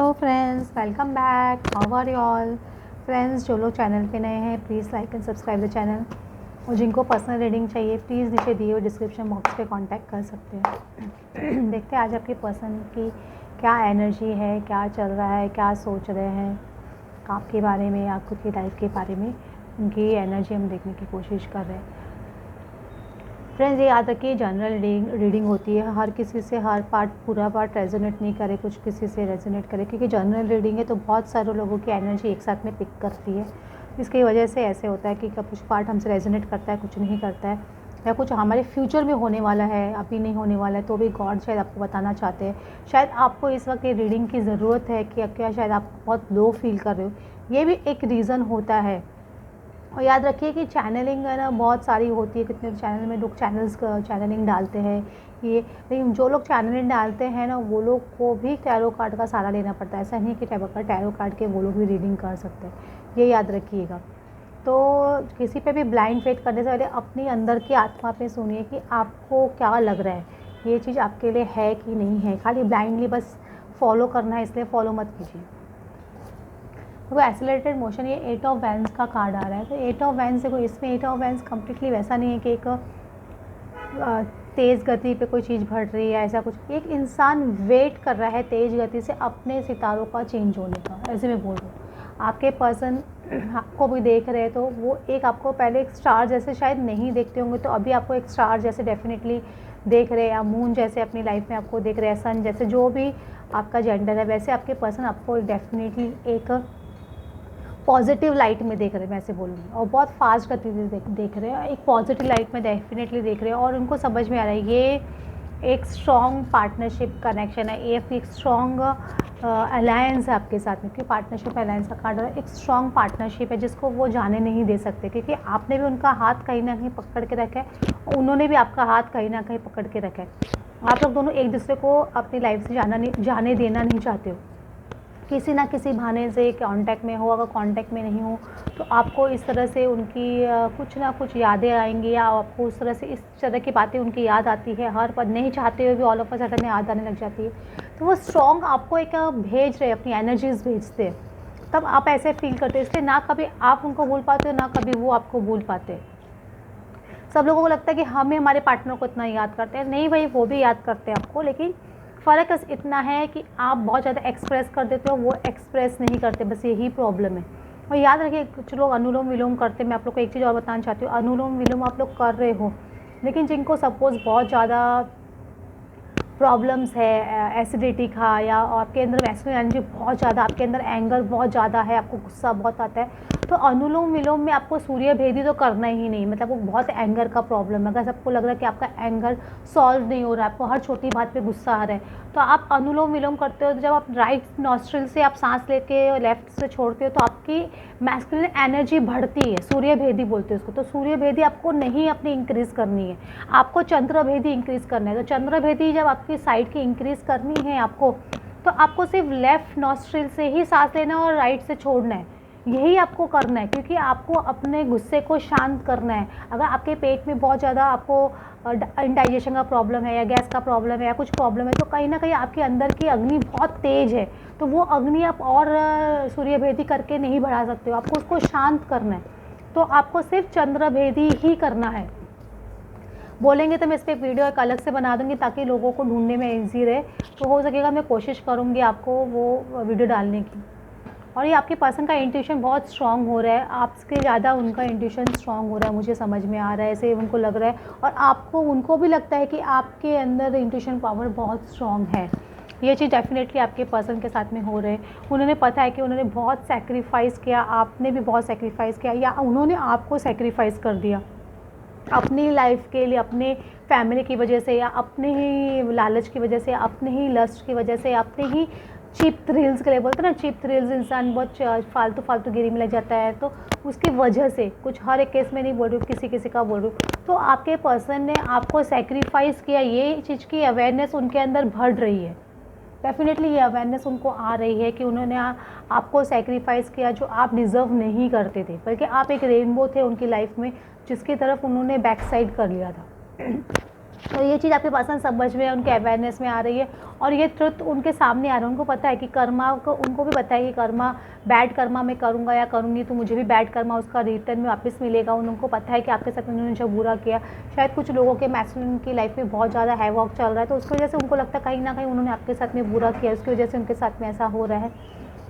Hello friends, welcome back. How are you all friends? जो लोग channel पे नए हैं please like and subscribe the channel, और जिनको पर्सनल रीडिंग चाहिए प्लीज़ नीचे दिए हुए डिस्क्रिप्शन बॉक्स पे कांटेक्ट कर सकते हैं। देखते हैं आज आपकी पर्सन की क्या एनर्जी है, क्या चल रहा है, क्या सोच रहे हैं आपके बारे में या खुद की लाइफ के बारे में। उनकी एनर्जी हम देखने की कोशिश कर रहे हैं। फ्रेंड्स, ये याद रखिए जनरल रीडिंग होती है, हर किसी से हर पूरा पार्ट रेजोनेट नहीं करे, कुछ किसी से रेजोनेट करे, क्योंकि जनरल रीडिंग है तो बहुत सारे लोगों की एनर्जी एक साथ में पिक करती है। इसकी वजह से ऐसे होता है कि कुछ पार्ट हमसे रेजोनेट करता है, कुछ नहीं करता है, या कुछ हमारे फ्यूचर में होने वाला है, अभी नहीं होने वाला है, तो भी गॉड शायद आपको बताना चाहते हैं। शायद आपको इस वक्त ये रीडिंग की ज़रूरत है कि क्या शायद आप बहुत लो फील कर रहे हो, ये भी एक रीज़न होता है। और याद रखिए कि चैनलिंग है ना बहुत सारी होती है, कितने चैनल में लोग चैनलिंग डालते हैं ये, लेकिन जो लोग चैनलिंग डालते हैं ना वो लोग को भी टैरो कार्ड का सहारा लेना पड़ता है। ऐसा नहीं कि टैरो कार्ड के वो लोग भी रीडिंग कर सकते हैं, ये याद रखिएगा। तो किसी पे भी ब्लाइंड फेथ करने से पहले अपनी अंदर की आत्मा पे सुनिए कि आपको क्या लग रहा है, ये चीज़ आपके लिए है कि नहीं है। खाली ब्लाइंडली बस फॉलो करना है इसलिए फॉलो मत कीजिए। तो एक्सेलरेटेड मोशन, ये 8 ऑफ वैंस का कार्ड आ रहा है। तो 8 ऑफ वैंस देखो, इसमें 8 ऑफ वैंस कम्प्लीटली वैसा नहीं है कि एक तेज़ गति पे कोई चीज़ बढ़ रही है, ऐसा कुछ। एक इंसान वेट कर रहा है तेज़ गति से अपने सितारों का चेंज होने का, ऐसे मैं बोल रही हूँ। आपके पर्सन आपको भी देख रहे हैं तो वो एक आपको पहले एक स्टार जैसे शायद नहीं देखते होंगे, तो अभी आपको एक स्टार जैसे डेफिनेटली देख रहे हैं, या मून जैसे अपनी लाइफ में आपको देख रहे हैं, सन जैसे, जो भी आपका जेंडर है वैसे आपके पर्सन आपको डेफिनेटली एक पॉजिटिव लाइट में देख रहे हैं, मैं ऐसे बोलूँगी, और बहुत फास्ट गति से देख रहे हैं, एक पॉजिटिव लाइट में डेफिनेटली देख रहे हैं। और उनको समझ में आ रहा है ये एक स्ट्रॉन्ग पार्टनरशिप कनेक्शन है, एक स्ट्रॉन्ग अलायंस है आपके साथ में, क्योंकि पार्टनरशिप अलायंस का कार्ड है। एक स्ट्रॉन्ग पार्टनरशिप है जिसको वो जाने नहीं दे सकते, क्योंकि आपने भी उनका हाथ कहीं ना कहीं पकड़ के रखा है और उन्होंने भी आपका हाथ कहीं ना कहीं पकड़ के रखा है। आप लोग दोनों एक दूसरे को अपनी लाइफ से जाने देना नहीं चाहते हो, किसी ना किसी बहाने से कांटेक्ट में हो। अगर कांटेक्ट में नहीं हो तो आपको इस तरह से उनकी कुछ ना कुछ यादें आएंगी, या आपको उस तरह से इस तरह की बातें उनकी याद आती है, हर पल नहीं चाहते हुए भी ऑल ऑफ अ सडन याद आने लग जाती है। तो वो स्ट्रॉन्ग आपको एक भेज रहे, अपनी एनर्जीज भेजते हैं, तब आप ऐसे फील करते हैं। इसलिए ना कभी आप उनको भूल पाते हो, ना कभी वो आपको भूल पाते। सब लोगों को लगता है कि हमें हमारे पार्टनर को इतना याद करते हैं, नहीं भाई, वो भी याद करते हैं आपको, लेकिन फ़र्क इतना है कि आप बहुत ज़्यादा एक्सप्रेस कर देते हो, वो एक्सप्रेस नहीं करते, बस यही प्रॉब्लम है। और याद रखिए, कुछ लोग अनुलोम विलोम करते हैं। मैं आप लोग को एक चीज़ और बताना चाहती हूँ, अनुलोम विलोम आप लोग कर रहे हो, लेकिन जिनको सपोज़ बहुत ज़्यादा प्रॉब्लम्स है, एसिडिटी का, या आपके अंदर मैस्कुलिन एनर्जी बहुत ज़्यादा, आपके अंदर एंगर बहुत ज़्यादा है, आपको गुस्सा बहुत आता है, तो अनुलोम विलोम में आपको सूर्य भेदी तो करना ही नहीं। मतलब वो बहुत एंगर का प्रॉब्लम है, अगर सबको लग रहा है कि आपका एंगर सॉल्व नहीं हो रहा है, आपको हर छोटी बात पे गुस्सा आ रहा है, तो आप अनुलोम विलोम करते हो। तो जब आप राइट नॉस्ट्रिल से आप सांस लेके लेफ्ट से छोड़ते हो तो आपकी मैस्कुलिन एनर्जी बढ़ती है, सूर्य भेदी बोलते हैं उसको। तो सूर्य भेदी आपको नहीं अपनी इंक्रीज़ करनी है, आपको चंद्र भेदी इंक्रीज़ करना है। तो चंद्र भेदी जब आपकी साइड की इंक्रीज़ करनी है आपको, तो आपको सिर्फ लेफ़्ट नॉस्ट्रिल से ही सांस लेना और राइट से छोड़ना है, यही आपको करना है, क्योंकि आपको अपने गुस्से को शांत करना है। अगर आपके पेट में बहुत ज़्यादा आपको इंडाइजेशन का प्रॉब्लम है, या गैस का प्रॉब्लम है, या कुछ प्रॉब्लम है, तो कहीं ना कहीं आपके अंदर की अग्नि बहुत तेज़ है, तो वो अग्नि आप और सूर्यभेदी करके नहीं बढ़ा सकते हो, आपको उसको शांत करना है। तो आपको सिर्फ चंद्रभेदी ही करना है। बोलेंगे तो मैं इस पर एक वीडियो एक अलग से बना दूंगी ताकि लोगों को ढूंढने में ईजी रहे, तो हो सकेगा मैं कोशिश करूँगी आपको वो वीडियो डालने की। और ये आपके पर्सन का इंट्यूशन बहुत स्ट्रांग हो रहा है, आपसे ज़्यादा उनका इंट्यूशन स्ट्रांग हो रहा है, मुझे समझ में आ रहा है, ऐसे उनको लग रहा है। और आपको उनको भी लगता है कि आपके अंदर इंट्यूशन पावर बहुत स्ट्रांग है। ये चीज़ डेफिनेटली आपके पर्सन के साथ में हो रहे हैं। उन्होंने पता है कि उन्होंने बहुत सेक्रीफाइस किया, आपने भी बहुत सेक्रीफाइस किया, या उन्होंने आपको सेक्रीफाइस कर दिया अपनी लाइफ के लिए, अपने फैमिली की वजह से, या अपने ही लालच की वजह से, अपने ही लस्ट की वजह से, अपने ही चीप थ्रिल्स के लिए, बोलते हैं ना चीप थ्रिल्स, इंसान बहुत फालतू गिरी में लग जाता है, तो उसकी वजह से, कुछ हर एक केस में नहीं बोल रही हूँ, किसी किसी का बोल रही हूँ, तो आपके पर्सन ने आपको सेक्रीफाइस किया, ये चीज़ की अवेयरनेस उनके अंदर बढ़ रही है। डेफिनेटली ये अवेयरनेस उनको आ रही है कि उन्होंने आपको सेक्रीफाइस किया जो आप डिज़र्व नहीं करते थे, बल्कि आप एक रेनबो थे उनकी लाइफ में, जिसकी तरफ उन्होंने बैक साइड कर लिया था। तो ये चीज़ आपके पर्सन समझ में, उनके अवेयरनेस में आ रही है और ये ट्रुथ उनके सामने आ रहा है। उनको पता है कि कर्मा को, उनको भी पता है कि कर्मा, बैड कर्मा मैं करूँगा या करूँगी तो मुझे भी बैड कर्मा उसका रिटर्न में वापस मिलेगा। उनको पता है कि आपके साथ उन्होंने जो बुरा किया, शायद कुछ लोगों के मैस्कुलिन की लाइफ में बहुत ज़्यादा हैवॉक चल रहा है, तो उसकी वजह से उनको लगता है कहीं ना कहीं उन्होंने आपके साथ में बुरा किया, उसकी वजह से उनके साथ में ऐसा हो रहा है।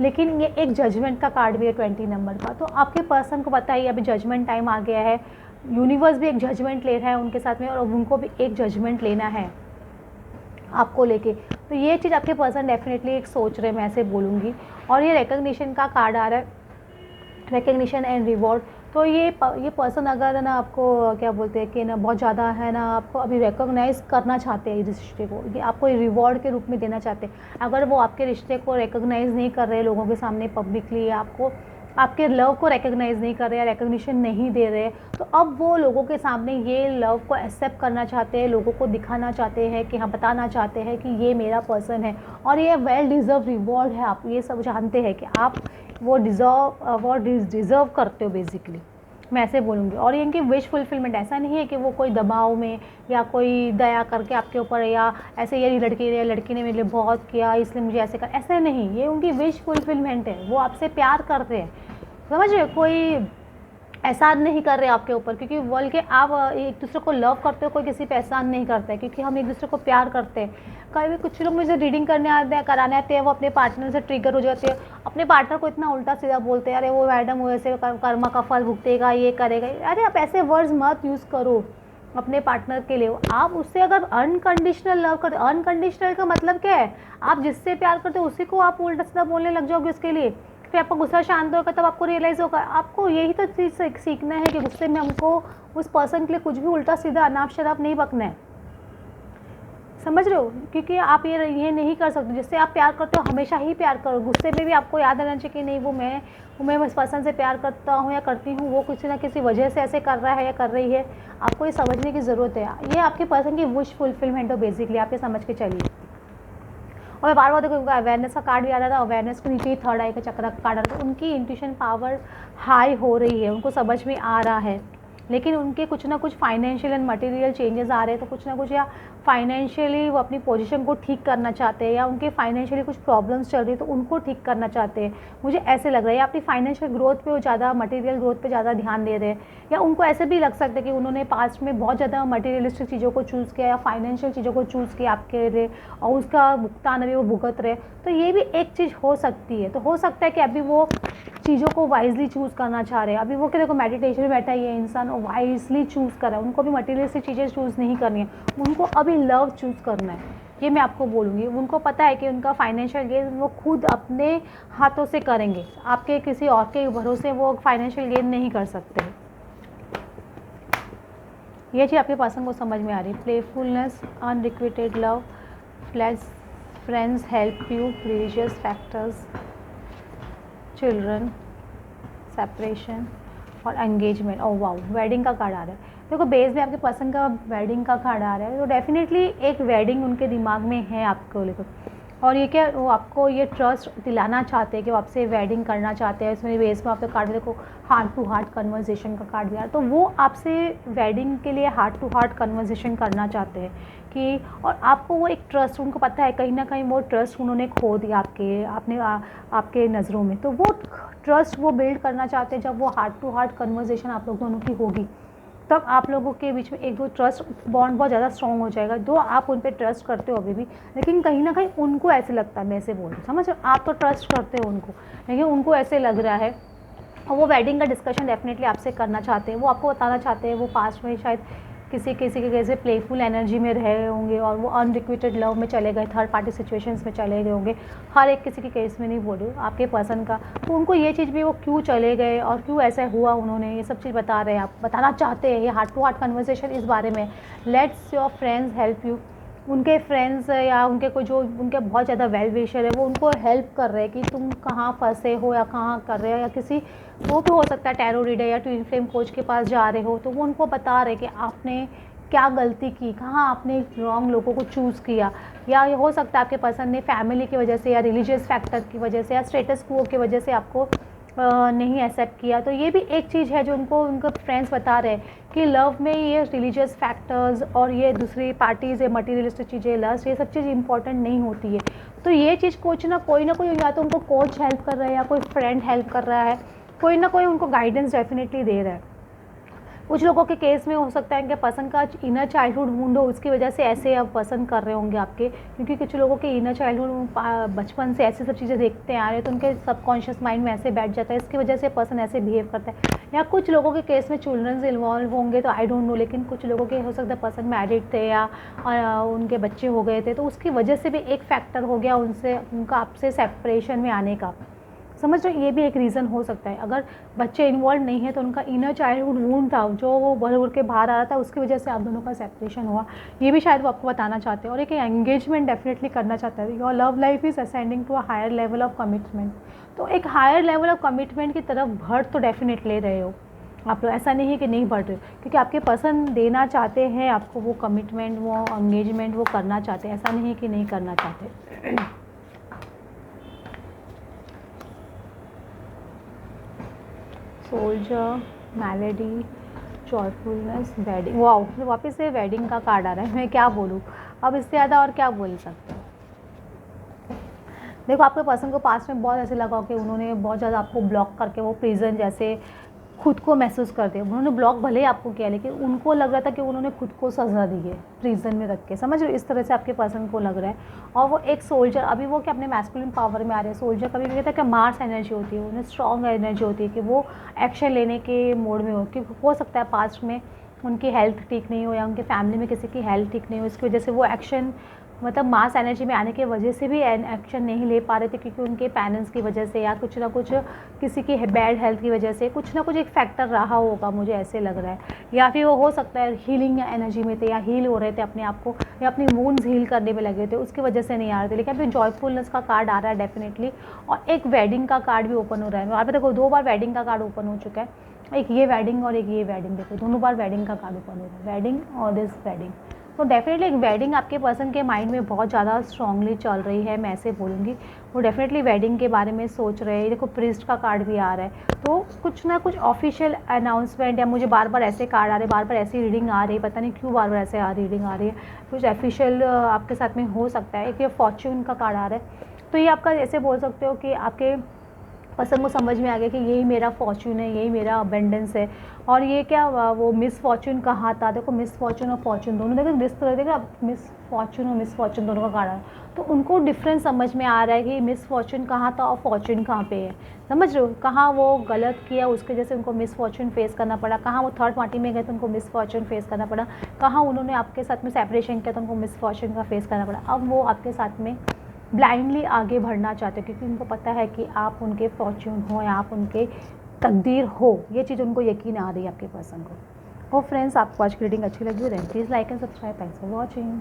लेकिन ये एक जजमेंट का कार्ड भी है 20 नंबर का, तो आपके पर्सन को पता है अभी जजमेंट टाइम आ गया है, यूनिवर्स भी एक जजमेंट ले रहा है उनके साथ में और उनको भी एक जजमेंट लेना है आपको लेके। तो ये चीज़ आपके पर्सन डेफिनेटली एक सोच रहे हैं, मैं ऐसे बोलूँगी। और ये रिकग्निशन का कार्ड आ रहा है, रिकग्निशन एंड रिवॉर्ड। तो ये पर्सन अगर ना आपको क्या बोलते हैं कि ना बहुत ज़्यादा है ना, आपको अभी रिकॉग्नाइज़ करना चाहते हैं इस रिश्ते को, ये आपको रिवॉर्ड के रूप में देना चाहते हैं। अगर वो आपके रिश्ते को रिकॉग्नाइज़ नहीं कर रहे लोगों के सामने पब्लिकली, आपको आपके लव को रिकॉग्नाइज़ नहीं कर रहे या रिकॉग्निशन नहीं दे रहे, तो अब वो लोगों के सामने ये लव को एक्सेप्ट करना चाहते हैं, लोगों को दिखाना चाहते हैं कि हाँ, बताना चाहते हैं कि ये मेरा पर्सन है और ये वेल डिज़र्व रिवॉर्ड है। आप ये सब जानते हैं कि आप वो डिज़र्व करते हो बेसिकली, मैं ऐसे बोलूँगी। और इनकी विश फुलफिलमेंट ऐसा नहीं है कि वो कोई दबाव में या कोई दया करके आपके ऊपर, या ऐसे ये लड़की ने मेरे लिए बहुत किया इसलिए मुझे ऐसे कर, ऐसा नहीं, ये उनकी विश फुलफिलमेंट है। वो आपसे प्यार करते हैं, समझ रहे हो, कोई एहसान नहीं कर रहे आपके ऊपर, क्योंकि बोल के आप एक दूसरे को लव करते हो, कोई किसी पे एहसान नहीं करता है, क्योंकि हम एक दूसरे को प्यार करते हैं। कभी कुछ लोग मुझे रीडिंग करने आते हैं, कराने आते हैं, वो अपने पार्टनर से ट्रिगर हो जाते हैं, अपने पार्टनर को इतना उल्टा सीधा बोलते हैं, अरे वो मैडम वो ऐसे कर्मा का फल भुगतेगा, ये करेगा। अरे आप ऐसे वर्ड्स मत यूज़ करो अपने पार्टनर के लिए। आप उससे अगर अनकंडीशनल लव करते, अनकंडीशनल का मतलब क्या है, आप जिससे प्यार करते हो उसी को आप उल्टा सीधा बोलने लग जाओगे उसके लिए, फिर आपका गुस्सा शांत होगा, तब आपको रियलाइज़ होगा। आपको यही तो चीज़ सीखना है कि गुस्से में हमको उस पर्सन के लिए कुछ भी उल्टा सीधा अनाप शनाप नहीं बकना है, समझ रहे हो, क्योंकि आप ये नहीं कर सकते। जिससे आप प्यार करते हो हमेशा ही प्यार करो, गुस्से में भी आपको याद रहना चाहिए कि नहीं वो मैं उस पर्सन से प्यार करता हूँ या करती हूँ, वो किसी ना किसी वजह से ऐसे कर रहा है या कर रही है। आपको ये समझने की ज़रूरत है, ये आपके पर्सन की विश फुलफिलमेंट हो बेसिकली, आप ये समझ के चलिए। और मैं बार बार देखो, उनका अवेयरनेस का कार्ड भी आ रहा था, अवेयरनेस के नीचे ही थर्ड आई का चक्र का कार्ड आ रहा था। उनकी इंट्यूशन पावर हाई हो रही है, उनको समझ में आ रहा है, लेकिन उनके कुछ ना कुछ फाइनेंशियल एंड मटेरियल चेंजेस आ रहे हैं, तो कुछ ना कुछ, या फाइनेंशियली वो अपनी पोजीशन को ठीक करना चाहते हैं, या उनके फाइनेंशियली कुछ प्रॉब्लम्स चल रही है तो उनको ठीक करना चाहते हैं, मुझे ऐसे लग रहा है। या अपनी फाइनेंशियल ग्रोथ पे वो ज़्यादा, मटेरियल ग्रोथ पे ज़्यादा ध्यान दे रहे हैं, या उनको ऐसे भी लग सकता है कि उन्होंने पास्ट में बहुत ज़्यादा मटेरियलिस्टिक चीज़ों को चूज़ किया या फाइनेंशियल चीज़ों को चूज़ किया आपके लिए, और उसका भुगतान अभी वो भुगत रहे। तो ये भी एक चीज़ हो सकती है। तो हो सकता है कि अभी वो चीज़ों को वाइजली चूज़ करना चाह रहे हैं। अभी वो क्या, देखो मेडिटेशन में बैठा है ये इंसान, और वाइजली चूज़ कर रहा है। उनको भी मटेरियलिस्टिक चीज़ें चूज़ नहीं करनी है, उनको अभी लव चूज़ करना है, ये मैं आपको बोलूँगी। उनको पता है कि उनका फाइनेंशियल गेन वो खुद अपने हाथों से करेंगे, आपके किसी और के भरोसे वो फाइनेंशियल गेन नहीं कर सकते। ये चीज़ आपके पर्सन को समझ में आ रही है। Playfulness, unrequited love, friends help you, religious factors, children, separation और एंगेजमेंट। ओह वाओ, वेडिंग का कार्ड आ रहा है। देखो बेस में आपके पर्सन का वेडिंग का कार्ड आ रहा है, तो डेफिनेटली एक वेडिंग उनके दिमाग में है आपको लेकर। और ये क्या, वो आपको ये ट्रस्ट दिलाना चाहते हैं कि वो आपसे वेडिंग करना चाहते हैं। इसमें बेस में आपके कार्ड देखो हार्ट टू हार्ट कन्वर्सेशन का कार्ड भी आ रहा है, तो वो आपसे वेडिंग के लिए हार्ट टू हार्ट कन्वर्सेशन करना चाहते हैं कि, और आपको वो एक ट्रस्ट, उनको पता है कहीं ना कहीं वो ट्रस्ट उन्होंने खो दिया आपके नज़रों में, तो वो ट्रस्ट वो बिल्ड करना चाहते हैं। जब वो हार्ट टू हार्ट कन्वर्सेशन आप लोग दोनों की होगी, तब आप लोगों के बीच में एक दो ट्रस्ट बॉन्ड बहुत ज़्यादा स्ट्रॉन्ग हो जाएगा। दो आप उन पर ट्रस्ट करते हो अभी भी, लेकिन कहीं ना कहीं उनको ऐसे लगता है, मैं ऐसे बोलूँ, समझ, आप तो ट्रस्ट करते हो उनको, लेकिन उनको ऐसे लग रहा है। और वो वेडिंग का डिस्कशन डेफिनेटली आपसे करना चाहते हैं। वो आपको बताना चाहते हैं वो पास्ट में शायद किसी के कैसे प्लेफुल एनर्जी में रहे होंगे और वो अनरिक्विटेड लव में चले गए, थर्ड पार्टी सिचुएशंस में चले गए होंगे। हर एक किसी के केस में नहीं बोल रही हूँ, आपके पर्सन का। तो उनको ये चीज़ भी, वो क्यों चले गए और क्यों ऐसा हुआ, उन्होंने ये सब चीज़ बता रहे हैं, आप बताना चाहते हैं। ये हार्ट टू हार्ट कन्वर्सेशन इस बारे में, let's your friends help you. उनके फ्रेंड्स या उनके कोई जो उनके बहुत ज़्यादा वेल विशर है, वो उनको हेल्प कर रहे हैं कि तुम कहाँ फंसे हो या कहाँ कर रहे हो, या किसी, वो भी हो सकता है टैरो रीडर या ट्विन फ्लेम कोच के पास जा रहे हो, तो वो उनको बता रहे कि आपने क्या गलती की, कहाँ आपने रॉन्ग लोगों को चूज़ किया। या ये हो सकता है आपके पर्सन ने फैमिली की वजह से या रिलीजियस फैक्टर की वजह से या स्टेटस क्वो की वजह से आपको नहीं एक्सेप्ट किया। तो ये भी एक चीज़ है जो उनको उनके फ्रेंड्स बता रहे हैं कि लव में ये रिलीजियस फैक्टर्स और ये दूसरी पार्टीज़ है, मटीरियलिस्टिक चीज़ें, लस्ट, ये सब चीज़ इंपॉर्टेंट नहीं होती है। तो ये चीज़ कोई ना कोई या तो उनको कोच हेल्प कर रहा है या कोई फ्रेंड हेल्प कर रहा है, कोई ना कोई उनको गाइडेंस डेफिनेटली दे रहा है। कुछ लोगों के केस में हो सकता है कि पसंद का इनर चाइल्डहुड वुंड हो, उसकी वजह से ऐसे अब पसंद कर रहे होंगे आपके, क्योंकि कुछ लोगों के इनर चाइल्डहुड बचपन से ऐसी सब चीज़ें देखते आ रहे हैं तो उनके सबकॉन्शियस माइंड में ऐसे बैठ जाता है, इसकी वजह से पर्सन ऐसे बिहेव करता है। या कुछ लोगों के केस में चिल्ड्रंस इन्वॉल्व होंगे तो आई डोंट नो, लेकिन कुछ लोगों के हो सकता है पर्सन मैरिड थे या उनके बच्चे हो गए थे, तो उसकी वजह से भी एक फैक्टर हो गया उनसे, उनका आपसे सेपरेशन में आने का। समझ रहे हो, ये भी एक रीज़न हो सकता है। अगर बच्चे इन्वॉल्व नहीं है तो उनका इनर चाइल्डहुड वूंड था जो वो भर उड़ के बाहर आ रहा था, उसकी वजह से आप दोनों का सेपरेशन हुआ, ये भी शायद वो आपको बताना चाहते हैं। और एक एंगेजमेंट डेफिनेटली करना चाहता है। Your love life is ascending to a higher level of commitment. तो एक हायर लेवल ऑफ कमिटमेंट की तरफ बढ़ तो डेफिनेट ले रहे हो आप लोग, ऐसा नहीं है कि नहीं बढ़ रहे हो, क्योंकि आपके पसंद देना चाहते हैं आपको वो कमिटमेंट, वो एंगेजमेंट वो करना चाहते हैं, ऐसा नहीं है कि नहीं करना चाहते। Soldier, melody, joyfulness, wedding. Wow, तो वापस से वेडिंग का कार्ड आ रहा है, मैं क्या बोलूँ अब इससे ज़्यादा और क्या बोल सकते हैं। देखो, आपके पर्सन को पास्ट में बहुत ऐसे लगा कि उन्होंने बहुत ज़्यादा आपको ब्लॉक करके वो प्रिजन जैसे खुद को महसूस करते हैं। उन्होंने ब्लॉक भले ही आपको किया, लेकिन उनको लग रहा था कि उन्होंने खुद को सजा दी है प्रिजन में रख के, समझ रहे हो, इस तरह से आपके पर्सन को लग रहा है। और वो एक सोल्जर, अभी वो क्या अपने मैस्कुलिन पावर में आ रहे हैं। सोल्जर कभी भी कहता है कि मार्स एनर्जी होती है, उन्हें स्ट्रॉन्ग एनर्जी होती है कि वो एक्शन लेने के मोड में हो, क्योंकि हो सकता है पास्ट में उनकी हेल्थ ठीक नहीं हो या उनके फैमिली में किसी की हेल्थ ठीक नहीं हो, इसकी वजह से वो एक्शन, मतलब मास एनर्जी में आने की वजह से भी एक्शन नहीं ले पा रहे थे, क्योंकि उनके पेरेंट्स की वजह से या कुछ ना कुछ किसी की बैड हेल्थ की वजह से कुछ ना कुछ एक फैक्टर रहा होगा, मुझे ऐसे लग रहा है। या फिर वो हो सकता है हीलिंग एनर्जी में थे या हील हो रहे थे अपने आप को, या अपनी वुंड्स हील करने में लगे थे, उसकी वजह से नहीं आ रहे थे। लेकिन अभी जॉयफुलनेस का कार्ड आ रहा है डेफिनेटली, और एक वेडिंग का कार्ड भी ओपन हो रहा है। वहाँ पर देखो 2 बार वेडिंग का कार्ड ओपन हो चुका है, एक ये वेडिंग और एक ये वेडिंग, देखो दोनों बार वेडिंग का कार्ड ओपन हो रहा है, वेडिंग और दिस वेडिंग। तो डेफिनेटली एक वेडिंग आपके पर्सन के माइंड में बहुत ज़्यादा स्ट्रांगली चल रही है, मैं ऐसे बोलूँगी। वो डेफिनेटली वेडिंग के बारे में सोच रहे हैं। देखो प्रिस्ट का कार्ड भी आ रहा है, तो कुछ ना कुछ ऑफिशियल अनाउंसमेंट, या मुझे बार बार ऐसे कार्ड आ रहे हैं, बार बार ऐसी रीडिंग आ रही है, पता नहीं क्यों बार बार ऐसे रीडिंग आ रही है, कुछ ऑफिशियल आपके साथ में हो सकता है। एक ये फॉर्च्यून का कार्ड आ रहा है, तो ये आपका ऐसे बोल सकते हो कि आपके पर्सन को समझ में आ गया कि यही मेरा फॉर्च्यून है, यही मेरा अबेंडेंस है। और ये क्या वो मिस फॉर्च्यून कहाँ था, देखो मिस फॉर्च्यून और फॉर्च्यून दोनों, देखो जिस तरह देखो मिस फॉर्च्यून और मिस फॉर्च्यून दोनों का कार्ड है, तो उनको डिफरेंस समझ में आ रहा है कि मिस फॉर्च्यून कहाँ था और फॉर्च्यून कहाँ पे है। समझ रहे हो, कहाँ वो गलत किया उसके वजह से उनको मिस फॉर्च्यून फेस करना पड़ा, कहाँ वो थर्ड पार्टी में गए तो उनको मिस फॉर्च्यून फेस करना पड़ा, कहाँ उन्होंने आपके साथ में सेपरेशन किया तो उनको मिस फॉर्च्यून का फेस करना पड़ा। अब वो आपके साथ में ब्लाइंडली आगे बढ़ना चाहते हो, क्योंकि उनको पता है कि आप उनके फॉर्च्यून हो या आप उनके तकदीर हो, ये चीज़ उनको यकीन आ रही है आपके पर्सन को। फ्रेंड्स, आपको आज की रीडिंग अच्छी लगी हो, please like and subscribe. Thanks for watching.